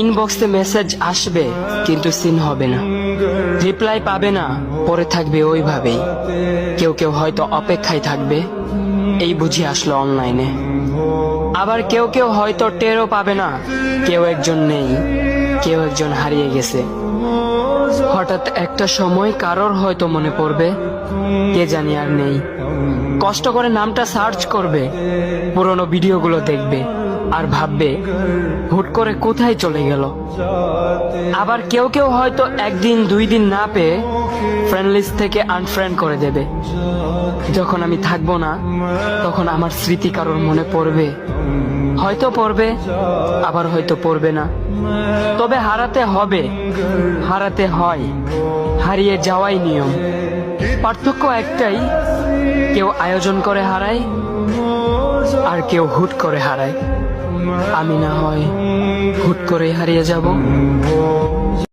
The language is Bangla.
ইনবক্সে মেসেজ আসবে কিন্তু সিন হবে না, রিপ্লাই পাবে না, পরে থাকবে ওইভাবেই। কেউ কেউ হয়তো অপেক্ষায় থাকবে, এই বুঝি আসলো অনলাইনে। আবার কেউ কেউ হয়তো টেরও পাবে না, কেউ একজন নেই, কেউ একজন হারিয়ে গেছে। হঠাৎ একটা সময় কারোর হয়তো মনে পড়বে, কে জানি আর নেই। কষ্ট করে নামটা সার্চ করবে, পুরনো ভিডিওগুলো দেখবে আর ভাববে হুট করে কোথায় চলে গেল। আবার কেউ কেউ হয়তো একদিন দুই দিন না পেয়ে ফ্রেন্ড লিস্ট থেকে আনফ্রেন্ড করে দেবে। যখন আমি থাকবো না তখন আমার স্মৃতি কারোর মনে পড়বে, হয়তো পড়বে, আবার হয়তো পড়বে না। তবে হারাতে হবে, হারাতে হয়, হারিয়ে যাওয়াই নিয়ম। পার্থক্য একটাই, কেউ আয়োজন করে হারায় আর কেউ হুট করে হারায়। আমি না হয় হুট করে হারিয়ে যাব।